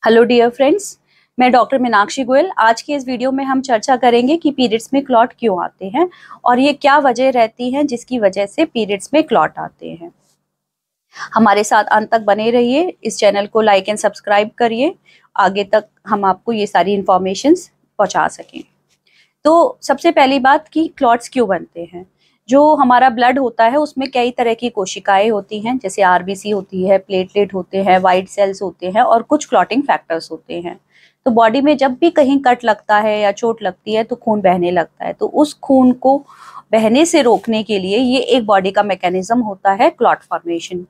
Hello dear friends, मैं doctor Meenakshi Goyal. आज के इस वीडियो में हम चर्चा करेंगे कि पीरियड्स में क्लॉट क्यों आते हैं और ये क्या वजह रहती है जिसकी वजह से पीरियड्स में क्लॉट आते हैं। हमारे साथ अंत तक बने रहिए, इस चैनल को लाइक एंड सब्सक्राइब करिए, आगे तक हम आपको ये सारी इंफॉर्मेशंस पहुंचा सकें। तो सबसे पहली बात कि क्लॉट्स क्यों बनते हैं। जो हमारा ब्लड होता है उसमें कई तरह की कोशिकाएं होती हैं, जैसे आरबीसी होती है, प्लेटलेट होते हैं, वाइट सेल्स होते हैं और कुछ क्लॉटिंग फैक्टर्स होते हैं। तो बॉडी में जब भी कहीं कट लगता है या चोट लगती है तो खून बहने लगता है। तो उस खून को बहने से रोकने के लिए ये एक बॉडी का मैकेनिज्म होता है, क्लॉट फॉर्मेशन।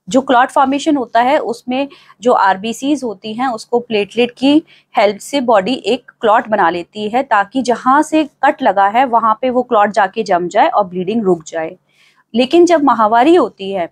जो क्लॉट फॉर्मेशन होता है उसमें जो आरबीसीज होती हैं उसको प्लेटलेट की हेल्प से बॉडी एक क्लॉट बना लेती है, ताकि जहां से कट लगा है वहां पे वो क्लॉट जाके जम जाए और ब्लीडिंग रुक जाए। लेकिन जब माहवारी होती है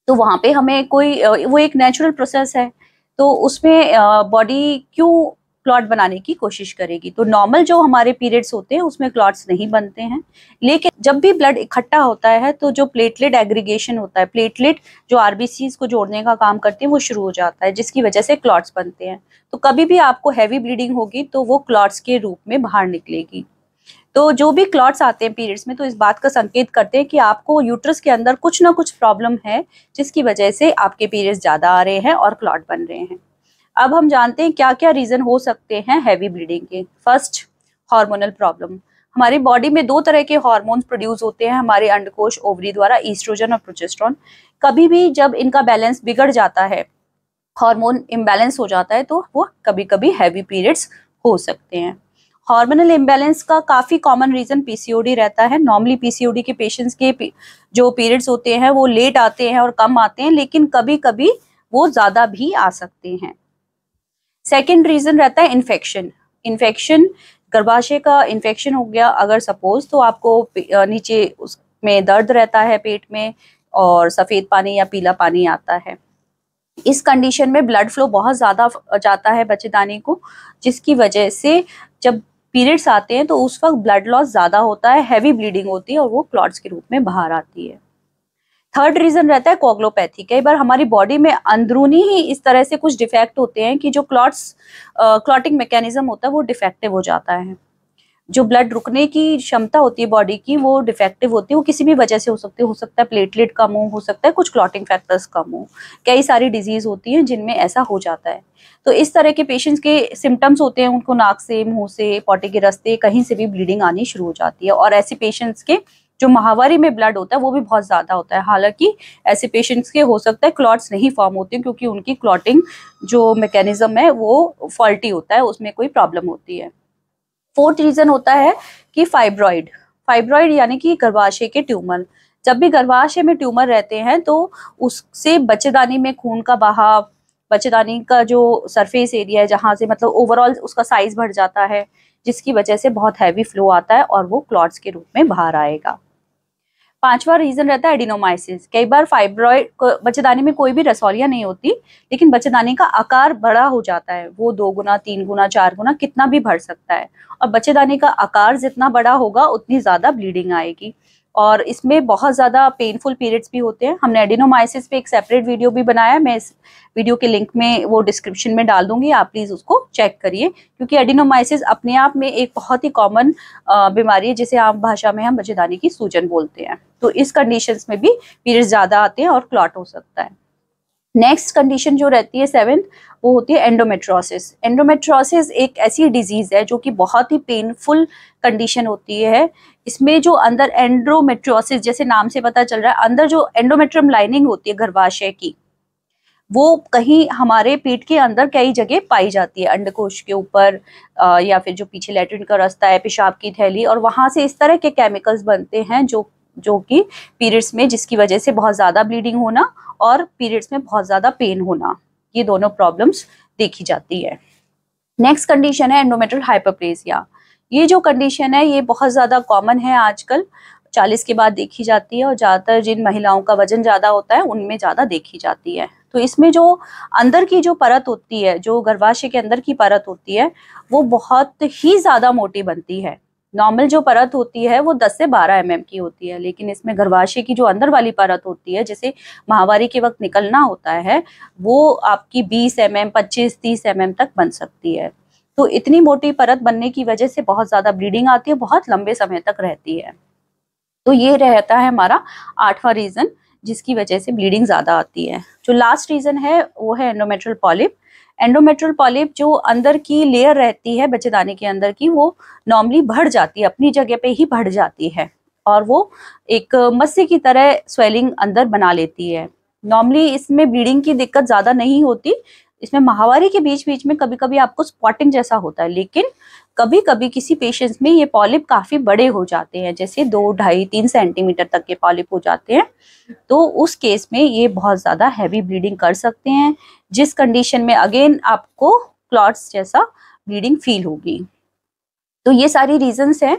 तो वहां पे हमें कोई वो एक नेचुरल प्रोसेस है, तो उसमें बॉडी क्यों क्लॉट बनाने की कोशिश करेगी। तो नॉर्मल जो हमारे पीरियड्स होते हैं उसमें क्लॉट्स नहीं बनते हैं, लेकिन जब भी ब्लड इकट्ठा होता है तो जो प्लेटलेट एग्रीगेशन होता है, प्लेटलेट जो आरबीसीज को जोड़ने का काम करते हैं वो शुरू हो जाता है, जिसकी वजह से क्लॉट्स बनते हैं। तो कभी भी आपको हैवी ब्लीडिंग होगी तो वो क्लॉट्स के रूप में बाहर निकलेगी। तो जो भी क्लॉट्स आते हैं पीरियड्स में तो इस बात का संकेत करते हैं कि आपको यूट्रस के अंदर कुछ ना कुछ प्रॉब्लम है, जिसकी वजह से आपके पीरियड्स ज्यादा आ रहे हैं और क्लॉट बन रहे हैं। अब हम जानते हैं क्या क्या रीजन हो सकते हैं हैवी ब्लीडिंग के। First, hormonal problem. हमारी बॉडी में दो तरह के हार्मोन्स प्रोड्यूस होते हैं हमारे अंडकोश ओवरी द्वारा, ईस्ट्रोजन और प्रोजेस्टेरोन। कभी भी जब इनका बैलेंस बिगड़ जाता है, हार्मोन इम्बैलेंस हो जाता है, तो वो कभी कभी हैवी पीरियड्स हो सकते हैं। हार्मोनल इम्बैलेंस का काफी कॉमन रीजन पीसीओडी रहता है। नॉर्मली पीसीओडी के पेशेंट्स के जो पीरियड्स होते हैं वो लेट आते हैं और कम आते हैं, लेकिन कभी कभी वो ज्यादा भी आ सकते हैं। सेकेंड रीजन रहता है इन्फेक्शन। इन्फेक्शन, गर्भाशय का इन्फेक्शन हो गया अगर सपोज, तो आपको नीचे उसमें दर्द रहता है पेट में और सफेद पानी या पीला पानी आता है। इस कंडीशन में ब्लड फ्लो बहुत ज्यादा जाता है बच्चेदानी को, जिसकी वजह से जब पीरियड्स आते हैं तो उस वक्त ब्लड लॉस ज्यादा होता है, हैवी ब्लीडिंग होती है और वो क्लॉट्स के रूप में बाहर आती है। थर्ड रीजन रहता है कोगुलोपैथी। कई बार हमारी बॉडी में अंदरूनी ही इस तरह से कुछ डिफेक्ट होते हैं कि जो क्लॉटिंग मैकेनिज्म होता है वो डिफेक्टिव हो जाता है। जो ब्लड रुकने की क्षमता होती है बॉडी की वो डिफेक्टिव होती है। वो किसी भी वजह से हो सकता है प्लेटलेट कम हो सकता है कुछ क्लॉटिंग फैक्टर्स कम हो, कई सारी डिजीज होती हैं जिनमें ऐसा हो जाता है। तो इस तरह के पेशेंट्स के सिम्टम्स होते हैं, उनको नाक से, मुंह से, पोटे के रास्ते कहीं से भी ब्लीडिंग आनी शुरू हो जाती है। और ऐसे पेशेंट्स के जो माहवारी में ब्लड होता है वो भी बहुत ज्यादा होता है। हालांकि ऐसे पेशेंट्स के हो सकता है क्लॉट्स नहीं फॉर्म होते हैं, क्योंकि उनकी क्लॉटिंग जो मैकेनिज्म है वो फॉल्टी होता है, उसमें कोई प्रॉब्लम होती है। फोर्थ रीजन होता है कि फाइब्रॉइड। फाइब्रॉइड यानी कि गर्भाशय के ट्यूमर। जब भी गर्भाशय में ट्यूमर रहते हैं तो उससे बच्चेदानी में खून का बहाव, बच्चेदानी का जो सरफेस एरिया है जहां से मतलब ओवरऑल उसका साइज बढ़ जाता है, जिसकी वजह से बहुत हैवी फ्लो आता है और वो क्लॉट्स के रूप में बाहर आएगा। पांचवा रीजन रहता है एडिनोमाइसिस। कई बार फाइब्रॉइड बच्चेदानी में कोई भी रसौलियां नहीं होती, लेकिन बच्चेदानी का आकार बड़ा हो जाता है। वो 2 गुना, 3 गुना, 4 गुना कितना भी बढ़ सकता है, और बच्चेदानी का आकार जितना बड़ा होगा उतनी ज्यादा ब्लीडिंग आएगी। और इसमें बहुत ज्यादा पेनफुल पीरियड्स भी होते हैं। हमने एडिनोमाइसिस पे एक सेपरेट वीडियो भी बनाया, मैं इस वीडियो के लिंक में वो डिस्क्रिप्शन में डाल दूंगी, आप प्लीज उसको चेक करिए। क्योंकि एडिनोमाइसिस अपने आप में एक बहुत ही कॉमन बीमारी है, जिसे आम भाषा में हम बच्चेदानी की सूजन बोलते हैं। तो इस कंडीशंस में भी पीरियड्स ज्यादा आते हैं और क्लॉट हो सकता है। नेक्स्ट कंडीशन जो रहती है सेवेंथ, वो होती है एंडोमेट्रोसिस। एंडोमेट्रोसिस एक ऐसी डिजीज है जो कि बहुत ही पेनफुल कंडीशन होती है। इसमें जो अंदर एंडोमेट्रोसिस, जैसे नाम से पता चल रहा है, अंदर जो एंडोमेट्रियम लाइनिंग होती है गर्भाशय की, वो कहीं हमारे पेट के अंदर कई जगह पाई जाती है, अंडकोश के ऊपर या फिर जो पीछे लैट्रिन का रास्ता है, पेशाब की थैली, और वहां से इस तरह के केमिकल्स बनते हैं जो कि पीरियड्स में, जिसकी वजह से बहुत ज्यादा ब्लीडिंग होना और पीरियड्स में बहुत ज्यादा पेन होना, ये दोनों प्रॉब्लम्स देखी जाती है। नेक्स्ट कंडीशन है एंडोमेट्रियल हाइपरप्लेसिया। ये जो कंडीशन है ये बहुत ज्यादा कॉमन है आजकल, 40 के बाद देखी जाती है और ज्यादातर जिन महिलाओं का वजन ज्यादा होता है उनमें ज्यादा देखी जाती है। तो इसमें जो अंदर की जो परत होती है, जो गर्भाशय के अंदर की परत होती है, वो बहुत ही ज्यादा मोटी बनती है। नॉर्मल जो परत होती है वो 10 से 12 mm की होती है, लेकिन इसमें गर्भाशय की जो अंदर वाली परत होती है, जैसे माहवारी के वक्त निकलना होता है, वो आपकी 20 mm 25-30 mm तक बन सकती है। तो इतनी मोटी परत बनने की वजह से बहुत ज्यादा ब्लीडिंग आती है, बहुत लंबे समय तक रहती है। तो ये रहता है हमारा 8वां रीजन जिसकी वजह से ब्लीडिंग ज्यादा आती है। जो लास्ट रीजन है वो है एंडोमेट्रियल पॉलिप। एंडोमेट्रियल पॉलिप जो अंदर की लेयर रहती है बच्चेदानी के अंदर की, वो नॉर्मली बढ़ जाती है, अपनी जगह पे ही बढ़ जाती है और वो एक मस्से की तरह स्वेलिंग अंदर बना लेती है। नॉर्मली इसमें ब्लीडिंग की दिक्कत ज्यादा नहीं होती, इसमें माहवारी के बीच बीच में कभी कभी आपको स्पॉटिंग जैसा होता है, लेकिन कभी कभी किसी पेशेंट्स में ये पॉलिप काफी बड़े हो जाते हैं, जैसे 2, 2.5, 3 सेंटीमीटर तक के पॉलिप हो जाते हैं। तो उस केस में ये बहुत ज्यादा हैवी ब्लीडिंग कर सकते हैं, जिस कंडीशन में अगेन आपको क्लॉट्स जैसा ब्लीडिंग फील होगी। तो ये सारी रीजंस हैं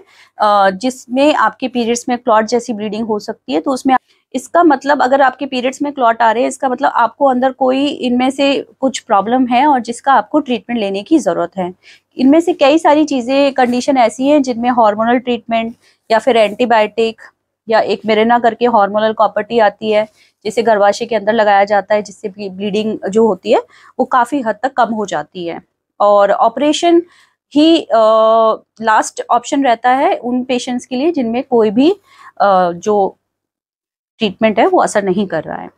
जिसमें आपके पीरियड्स में क्लॉट जैसी ब्लीडिंग हो सकती है। तो उसमें इसका मतलब, अगर आपके पीरियड्स में क्लॉट आ रहे हैं, इसका मतलब आपको अंदर कोई इनमें से कुछ प्रॉब्लम है और जिसका आपको ट्रीटमेंट लेने की जरूरत है। इनमें से कई सारी चीजें, कंडीशन ऐसी हैं जिनमें हार्मोनल ट्रीटमेंट या फिर एंटीबायोटिक या एक मिरेना करके हार्मोनल कॉपर्टी आती है, जिसे गर्भाशय के अंदर लगाया जाता है, जिससे ब्लीडिंग जो होती है वो काफी हद तक कम हो जाती है। और ऑपरेशन ही लास्ट ऑप्शन रहता है उन पेशेंट्स के लिए जिनमें कोई भी जो ट्रीटमेंट है वो असर नहीं कर रहा है।